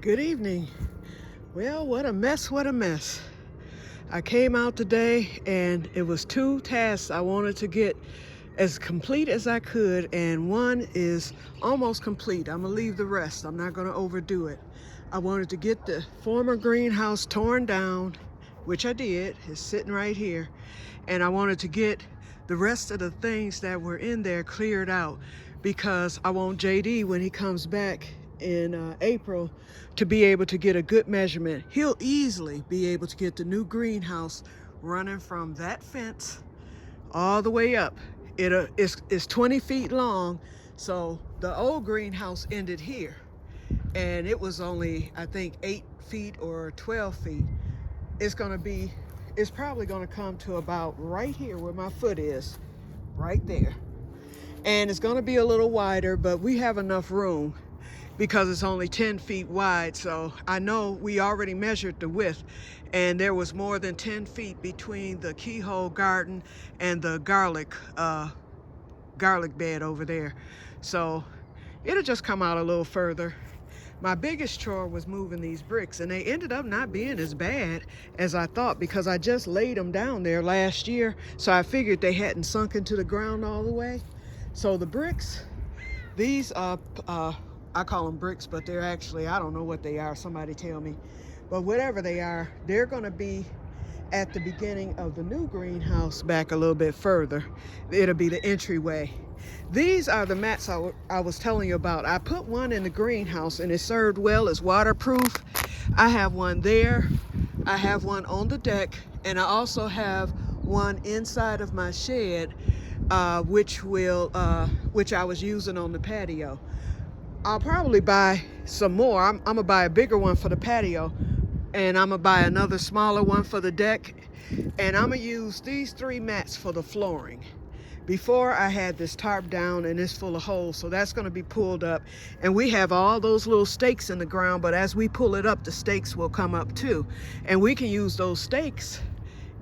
Good evening. Well, what a mess, what a mess. I came out today and it was two tasks I wanted to get as complete as I could, and one is almost complete. I'm gonna leave the rest. I'm not gonna overdo it. I wanted to get the former greenhouse torn down, which I did. It's sitting right here. And I wanted to get the rest of the things that were in there cleared out because I want JD, when he comes back in April, to be able to get a good measurement. He'll easily be able to get the new greenhouse running from that fence all the way up. It's 20 feet long, so the old greenhouse ended here, and it was only, I think, 8 feet or 12 feet. It's probably gonna come to about right here where my foot is, right there. And it's gonna be a little wider, but we have enough room because it's only 10 feet wide. So I know we already measured the width, and there was more than 10 feet between the keyhole garden and the garlic bed over there. So it'll just come out a little further. My biggest chore was moving these bricks, and they ended up not being as bad as I thought because I just laid them down there last year. So I figured they hadn't sunk into the ground all the way. So the bricks, these I call them bricks, but they're actually, I don't know what they are, somebody tell me. But whatever they are, they're gonna be at the beginning of the new greenhouse back a little bit further. It'll be the entryway. These are the mats I was telling you about. I put one in the greenhouse and it served well. It's waterproof. I have one there. I have one on the deck, and I also have one inside of my shed, which I was using on the patio. I'll probably buy some more. I'm gonna buy a bigger one for the patio, and I'm gonna buy another smaller one for the deck, and I'm gonna use these 3 mats for the flooring. Before, I had this tarp down and it's full of holes, so that's gonna be pulled up, and we have all those little stakes in the ground, but as we pull it up, the stakes will come up too, and we can use those stakes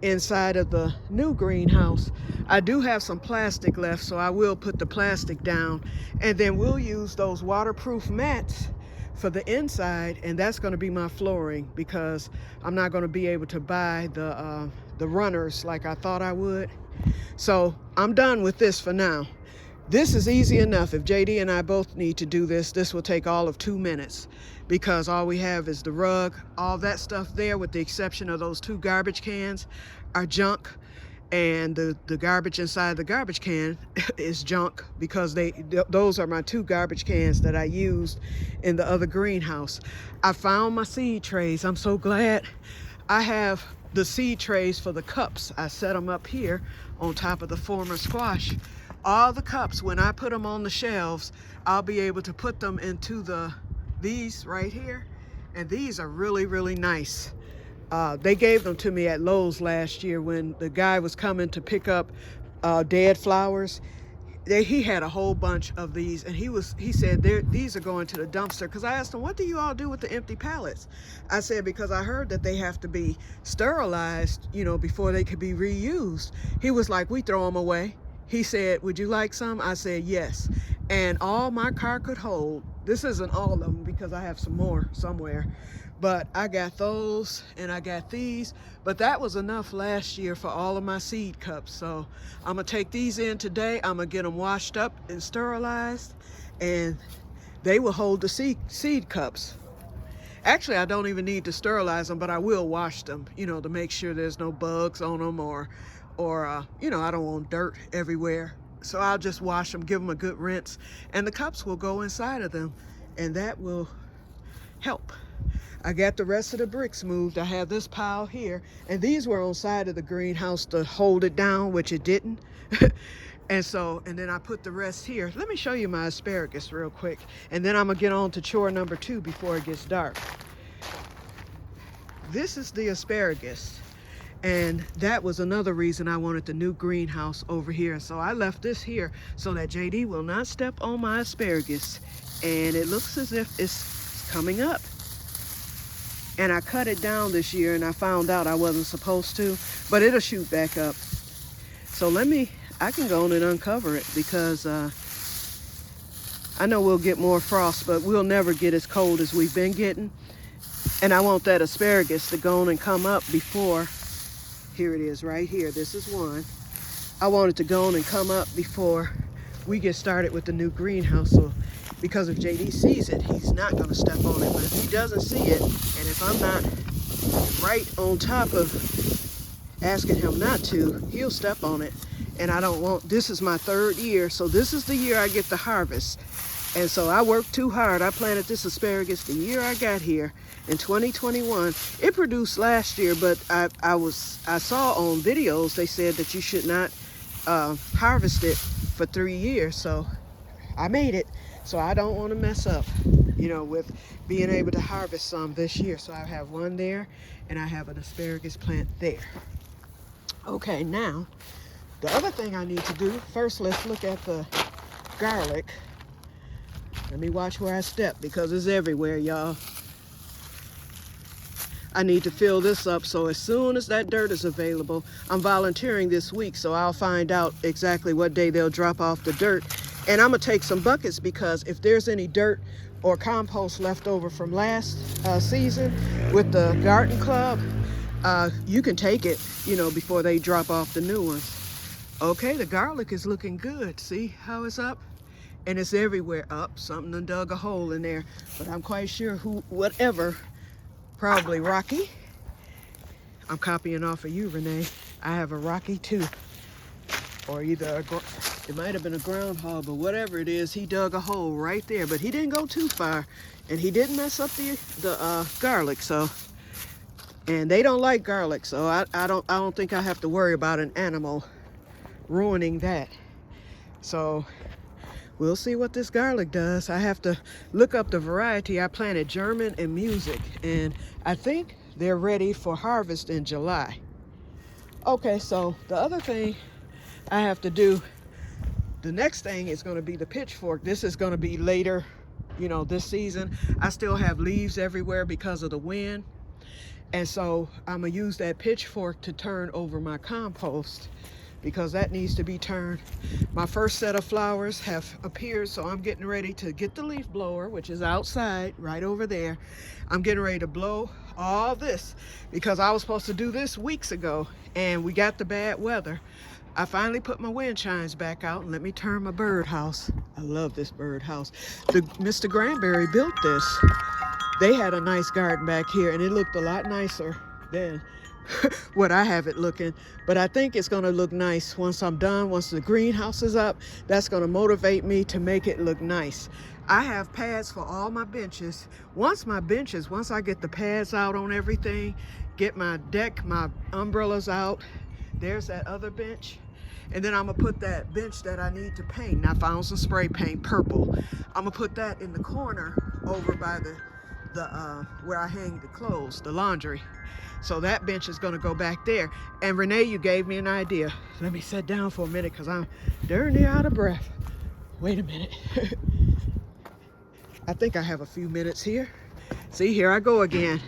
inside of the new greenhouse. I do have some plastic left, so I will put the plastic down, and then we'll use those waterproof mats for the inside, and that's going to be my flooring because I'm not going to be able to buy the runners like I thought I would. So I'm done with this for now. This is easy enough. If JD and I both need to do this, this will take all of 2 minutes because all we have is the rug. All that stuff there, with the exception of those 2 garbage cans, are junk, and the garbage inside the garbage can is junk because those are my 2 garbage cans that I used in the other greenhouse. I found my seed trays. I'm so glad I have the seed trays for the cups. I set them up here on top of the former squash. All the cups, when I put them on the shelves, I'll be able to put them into these right here, and these are really, really nice. They gave them to me at Lowe's last year when the guy was coming to pick up dead flowers. He had a whole bunch of these, and he said these are going to the dumpster, because I asked him, what do you all do with the empty pallets? I said, because I heard that they have to be sterilized, before they could be reused. He was like, we throw them away. He said, would you like some? I said, yes. And all my car could hold, this isn't all of them because I have some more somewhere, but I got those and I got these, but that was enough last year for all of my seed cups. So I'm gonna take these in today. I'm gonna get them washed up and sterilized, and they will hold the seed cups. Actually, I don't even need to sterilize them, but I will wash them, to make sure there's no bugs on them or I don't want dirt everywhere. So I'll just wash them, give them a good rinse, and the cups will go inside of them, and that will help. I got the rest of the bricks moved. I have this pile here, and these were on side of the greenhouse to hold it down, which it didn't. And then I put the rest here. Let me show you my asparagus real quick, and then I'm gonna get on to chore number 2 before it gets dark. This is the asparagus. And that was another reason I wanted the new greenhouse over here. So I left this here so that JD will not step on my asparagus. And it looks as if it's coming up. And I cut it down this year, and I found out I wasn't supposed to, but it'll shoot back up. So I can go on and uncover it because I know we'll get more frost, but we'll never get as cold as we've been getting. And I want that asparagus to go on and come up before, here it is right here, this is one. I want it to go on and come up before we get started with the new greenhouse. So because if JD sees it, he's not going to step on it. But if he doesn't see it, and if I'm not right on top of asking him not to, he'll step on it. And I don't want, this is my 3rd year, so this is the year I get the harvest. And so I worked too hard. I planted this asparagus the year I got here in 2021. It produced last year, but I saw on videos they said that you should not harvest it for 3 years. So I made it. So I don't want to mess up, you know, with being able to harvest some this year. So I have one there and I have an asparagus plant there. Okay, now the other thing I need to do, first let's look at the garlic. Let me watch where I step because it's everywhere, y'all. I need to fill this up, so as soon as that dirt is available, I'm volunteering this week, so I'll find out exactly what day they'll drop off the dirt. And I'm gonna take some buckets because if there's any dirt or compost left over from last season with the garden club, you can take it, you know, before they drop off the new ones. Okay, the garlic is looking good. See how it's up? And it's everywhere up. Something done dug a hole in there, but I'm quite sure whatever, probably Rocky. I'm copying off of you, Renee. I have a Rocky too. Or either it might have been a groundhog, but whatever it is, he dug a hole right there. But he didn't go too far, and he didn't mess up the garlic. So, and they don't like garlic, so I don't think I have to worry about an animal ruining that. So we'll see what this garlic does. I have to look up the variety. I planted German and Music, and I think they're ready for harvest in July. Okay, so the other thing I have to do, the next thing is going to be the pitchfork. This is going to be later, you know, this season. I still have leaves everywhere because of the wind. And so I'm going to use that pitchfork to turn over my compost because that needs to be turned. My first set of flowers have appeared, so I'm getting ready to get the leaf blower, which is outside right over there. I'm getting ready to blow all this because I was supposed to do this weeks ago and we got the bad weather. I finally put my wind chimes back out and let me turn my birdhouse. I love this birdhouse. Mr. Granberry built this. They had a nice garden back here and it looked a lot nicer than what I have it looking. But I think it's gonna look nice once I'm done, once the greenhouse is up. That's gonna motivate me to make it look nice. I have pads for all my benches. Once I get the pads out on everything, get my deck, my umbrellas out, there's that other bench. And then I'm gonna put that bench that I need to paint. And I found some spray paint, purple. I'm gonna put that in the corner over by the where I hang the clothes, the laundry. So that bench is gonna go back there. And Renee, you gave me an idea. Let me sit down for a minute because I'm darn near out of breath. Wait a minute. I think I have a few minutes here. See, here I go again.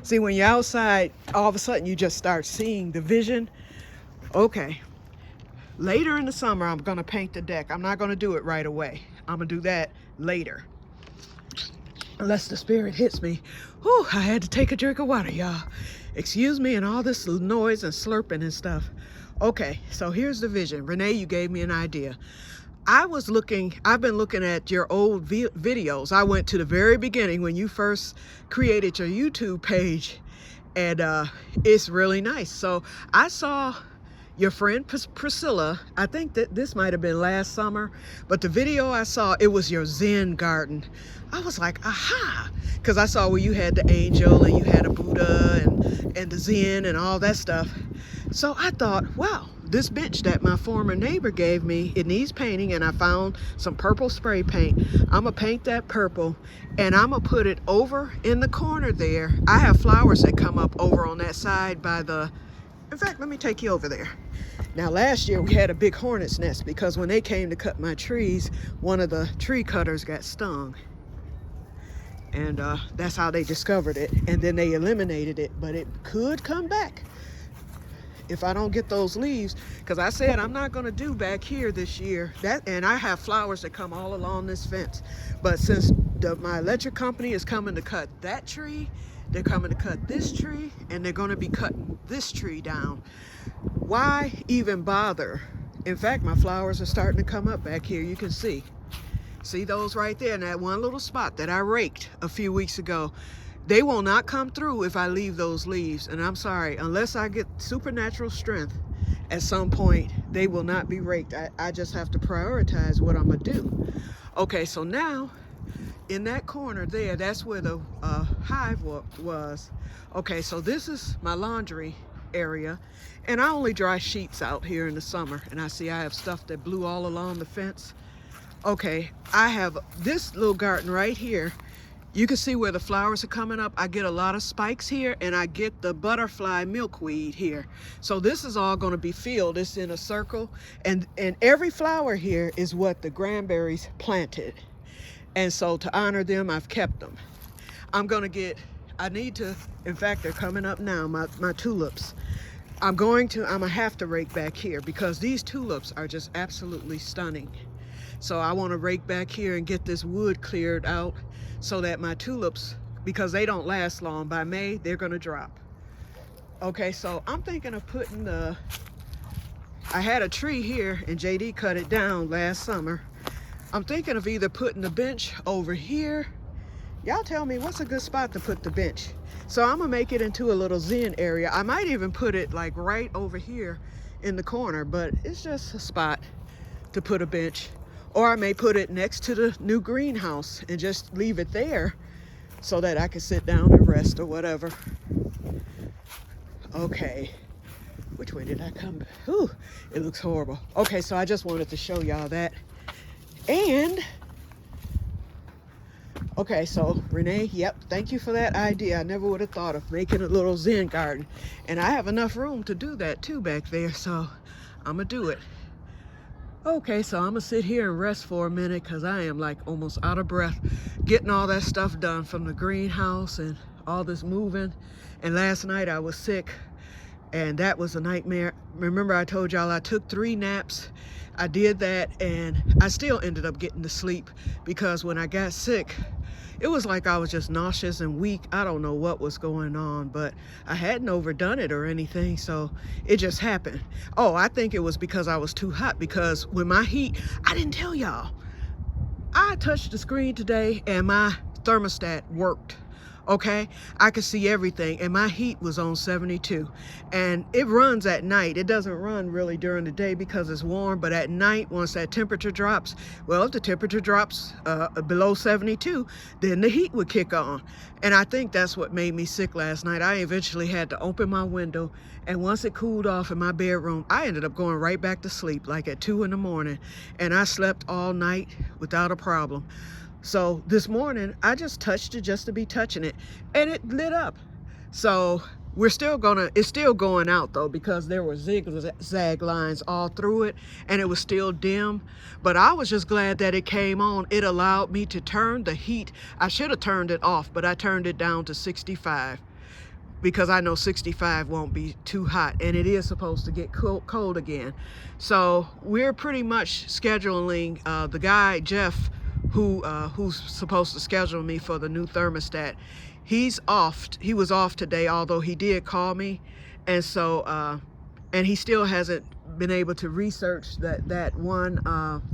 See, when you're outside, all of a sudden you just start seeing the vision. Okay, later in the summer, I'm gonna paint the deck. I'm not gonna do it right away. I'm gonna do that later. Unless the spirit hits me. Whew, I had to take a drink of water, y'all. Excuse me and all this noise and slurping and stuff. Okay, so here's the vision. Renee, you gave me an idea. I've been looking at your old videos. I went to the very beginning when you first created your YouTube page, and it's really nice. So I saw your friend Priscilla, I think that this might have been last summer, but the video I saw, it was your Zen garden. I was like, aha, because I saw where you had the angel and you had a Buddha and the Zen and all that stuff. So I thought, wow, this bench that my former neighbor gave me, it needs painting, and I found some purple spray paint. I'm gonna paint that purple and I'm gonna put it over in the corner there. I have flowers that come up over on that side by the, in fact, let me take you over there. Now, last year we had a big hornet's nest because when they came to cut my trees, one of the tree cutters got stung. And that's how they discovered it. And then they eliminated it, but it could come back. if I don't get those leaves, because I said I'm not going to do back here this year. And I have flowers that come all along this fence. But since my electric company is coming to cut that tree, they're coming to cut this tree, and they're going to be cutting this tree down. Why even bother? In fact, my flowers are starting to come up back here. You can see those right there in that one little spot that I raked a few weeks ago. They will not come through if I leave those leaves. And I'm sorry, unless I get supernatural strength at some point, they will not be raked. I just have to prioritize what I'm gonna do. Okay, so now in that corner there, that's where the hive was. Okay, so this is my laundry area, and I only dry sheets out here in the summer. And I have stuff that blew all along the fence. Okay, I have this little garden right here. You can see where the flowers are coming up. I get a lot of spikes here, and I get the butterfly milkweed here. So this is all going to be filled. It's in a circle, and every flower here is what the Granberries planted. And so to honor them, I've kept them. In fact, they're coming up now, my tulips. I'm gonna have to rake back here because these tulips are just absolutely stunning. So I want to rake back here and get this wood cleared out so that my tulips, because they don't last long, by May they're gonna drop. Okay, so I'm thinking of putting I had a tree here and JD cut it down last summer. I'm thinking of either putting the bench over here. Y'all tell me what's a good spot to put the bench. So I'm gonna make it into a little zen area. I might even put it like right over here in the corner, but it's just a spot to put a bench. Or I may put it next to the new greenhouse and just leave it there so that I can sit down and rest or whatever. Okay, which way did I come? Ooh, it looks horrible. Okay, so I just wanted to show y'all that. And okay, so Renee, yep, thank you for that idea. I never would have thought of making a little zen garden. And I have enough room to do that too back there, so I'm gonna do it. Okay, so I'm gonna sit here and rest for a minute because I am like almost out of breath getting all that stuff done from the greenhouse and all this moving. And last night I was sick, and that was a nightmare. Remember I told y'all I took 3 naps. I did that, and I still ended up getting to sleep because when I got sick, it was like I was just nauseous and weak. I don't know what was going on, but I hadn't overdone it or anything, so it just happened. Oh, I think it was because I was too hot, because when my heat, I didn't tell y'all, I touched the screen today and my thermostat worked. Okay, I could see everything, and my heat was on 72, and it runs at night. It doesn't run really during the day because it's warm, but at night, once that temperature drops, well, if the temperature drops below 72, then the heat would kick on. And I think that's what made me sick last night. I eventually had to open my window, and once it cooled off in my bedroom, I ended up going right back to sleep, like at 2 in the morning, and I slept all night without a problem. So this morning, I just touched it just to be touching it, and it lit up. So it's still going out though, because there were zigzag lines all through it, and it was still dim. But I was just glad that it came on. It allowed me to turn the heat. I should have turned it off, but I turned it down to 65. Because I know 65 won't be too hot, and it is supposed to get cold again. So we're pretty much scheduling the guy, Jeff, who's supposed to schedule me for the new thermostat. He's off. He was off today, although he did call me. And so, and he still hasn't been able to research that one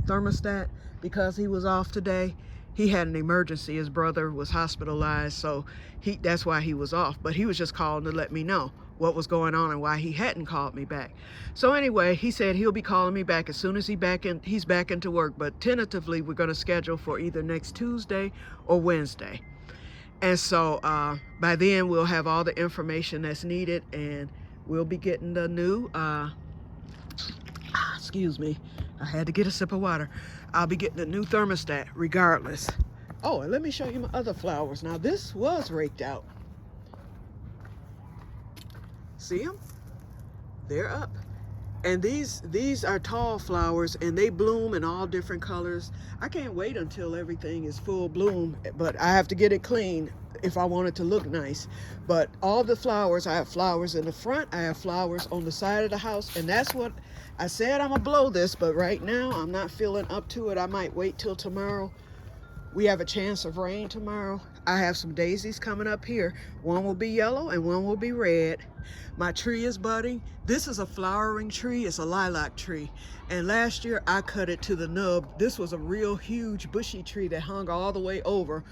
thermostat because he was off today. He had an emergency. His brother was hospitalized, so that's why he was off. But he was just calling to let me know what was going on and why he hadn't called me back. So anyway, he said he'll be calling me back as soon as he's back into work. But tentatively, we're going to schedule for either next Tuesday or Wednesday. And so by then, we'll have all the information that's needed, and we'll be getting the new, excuse me, I had to get a sip of water. I'll be getting a new thermostat regardless. Oh, and let me show you my other flowers. Now, this was raked out. See them? They're up. And these are tall flowers, and they bloom in all different colors. I can't wait until everything is full bloom, but I have to get it clean if I want it to look nice. But all the flowers, I have flowers in the front, I have flowers on the side of the house, and that's what I said. I'm gonna blow this, but right now I'm not feeling up to it. I might wait till tomorrow. We have a chance of rain tomorrow. I have some daisies coming up here. One will be yellow and one will be red. My tree is budding. This is a flowering tree. It's a lilac tree. And last year I cut it to the nub. This was a real huge bushy tree that hung all the way over,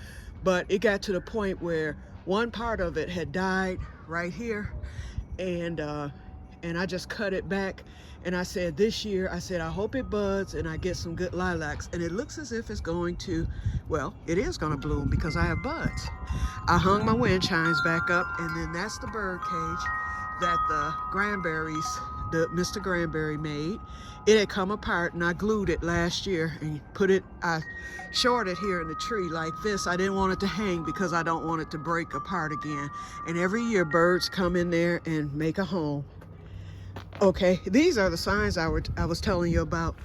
but it got to the point where one part of it had died right here, and I just cut it back. And I said, this year, I said, I hope it buds and I get some good lilacs. And it looks as if it's going to, well, it is going to bloom because I have buds. I hung my wind chimes back up, and then that's the bird cage that the Granberries, the Mr. Granberry made. It had come apart, and I glued it last year and I shored it here in the tree like this. I didn't want it to hang because I don't want it to break apart again. And every year birds come in there and make a home. Okay, these are the signs I was telling you about,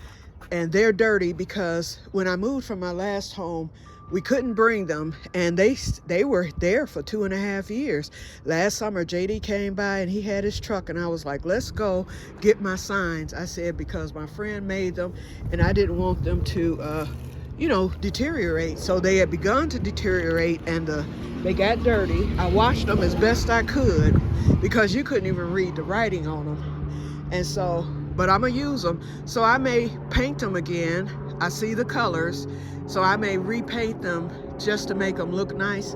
and they're dirty because when I moved from my last home, we couldn't bring them, and they were there for 2.5 years. Last summer, JD came by and he had his truck, and I was like, let's go get my signs. I said, because my friend made them, and I didn't want them to, deteriorate. So they had begun to deteriorate, and they got dirty. I washed them as best I could because you couldn't even read the writing on them. And so, but I'm gonna use them. So I may paint them again. I see the colors. So I may repaint them just to make them look nice.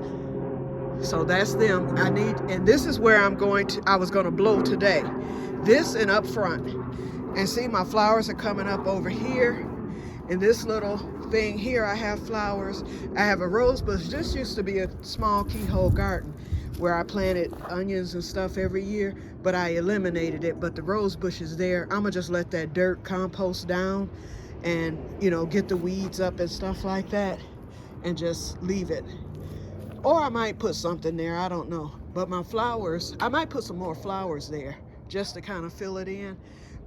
So that's them. And this is where I was gonna blow today. This and up front. And see, my flowers are coming up over here. In this little thing here, I have flowers. I have a rose bush. This used to be a small keyhole garden where I planted onions and stuff every year, but I eliminated it. But the rose bush is there. I'm gonna just let that dirt compost down and, get the weeds up and stuff like that, and just leave it. Or I might put something there, I don't know. But my flowers, I might put some more flowers there just to kind of fill it in.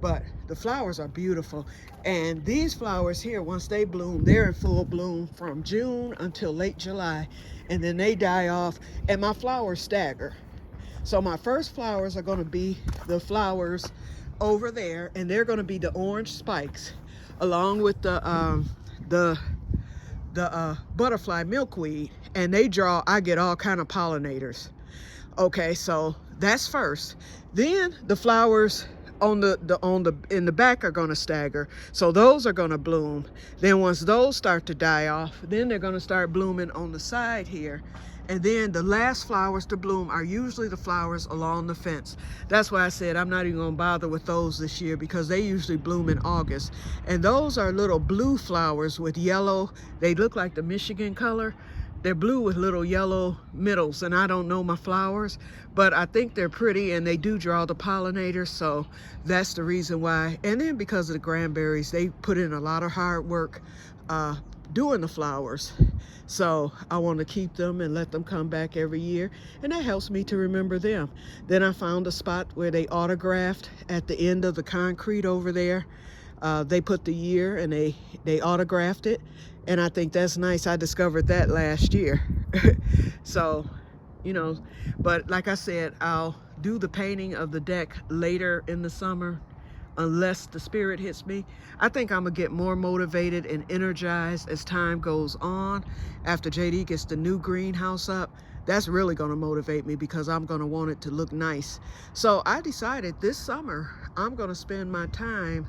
But the flowers are beautiful. And these flowers here, once they bloom, they're in full bloom from June until late July. And then they die off, and my flowers stagger. So my first flowers are going to be the flowers over there, and they're going to be the orange spikes, along with the butterfly milkweed. And I get all kind of pollinators. Okay, so that's first. Then the flowers in the back are going to stagger, so those are going to bloom. Then once those start to die off, then they're going to start blooming on the side here. And then the last flowers to bloom are usually the flowers along the fence. That's why I said I'm not even going to bother with those this year, because they usually bloom in August. And those are little blue flowers with yellow. They look like the Michigan color. They're blue with little yellow middles, and I don't know my flowers, but I think they're pretty, and they do draw the pollinators, so that's the reason why. And then because of the Granberries, they put in a lot of hard work doing the flowers. So I want to keep them and let them come back every year, and that helps me to remember them. Then I found a spot where they autographed at the end of the concrete over there. They put the year and they autographed it, and I think that's nice. I discovered that last year. So, but like I said, I'll do the painting of the deck later in the summer, unless the spirit hits me. I think I'm gonna get more motivated and energized as time goes on. After JD gets the new greenhouse up, that's really gonna motivate me, because I'm gonna want it to look nice. So I decided this summer I'm gonna spend my time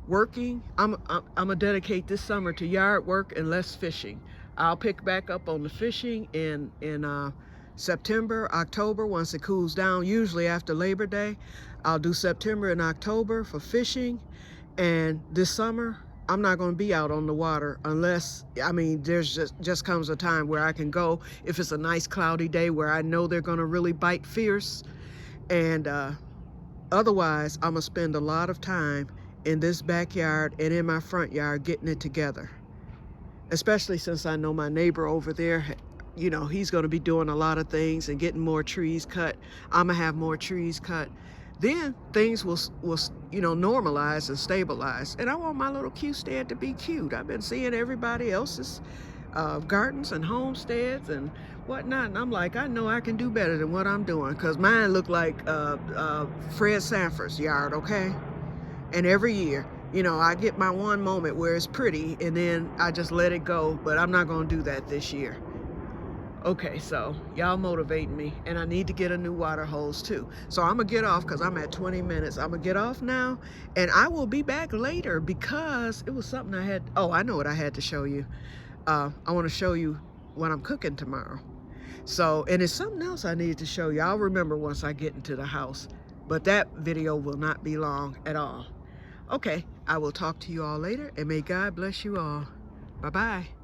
working. I'm gonna dedicate this summer to yard work and less fishing. I'll pick back up on the fishing in September, October, once it cools down, usually after Labor Day. I'll do September and October for fishing. And this summer, I'm not going to be out on the water unless, there's just comes a time where I can go if it's a nice cloudy day where I know they're going to really bite fierce. And otherwise, I'm going to spend a lot of time in this backyard and in my front yard getting it together. Especially since I know my neighbor over there, he's going to be doing a lot of things and getting more trees cut. I'm going to have more trees cut. then things will you know, normalize and stabilize. And I want my little Que-stead to be cute. I've been seeing everybody else's gardens and homesteads and whatnot, and I'm like, I know I can do better than what I'm doing, because mine look like Fred Sanford's yard, okay? And every year, you know, I get my one moment where it's pretty and then I just let it go, but I'm not gonna do that this year. Okay, so y'all motivating me, and I need to get a new water hose too. So I'm gonna get off because I'm at 20 minutes. I'm gonna get off now, and I will be back later because it was something I had. Oh, I know what I had to show you. I want to show you what I'm cooking tomorrow. So, and it's something else I need to show you. I'll remember once I get into the house, but that video will not be long at all. Okay, I will talk to you all later, and may God bless you all. Bye-bye.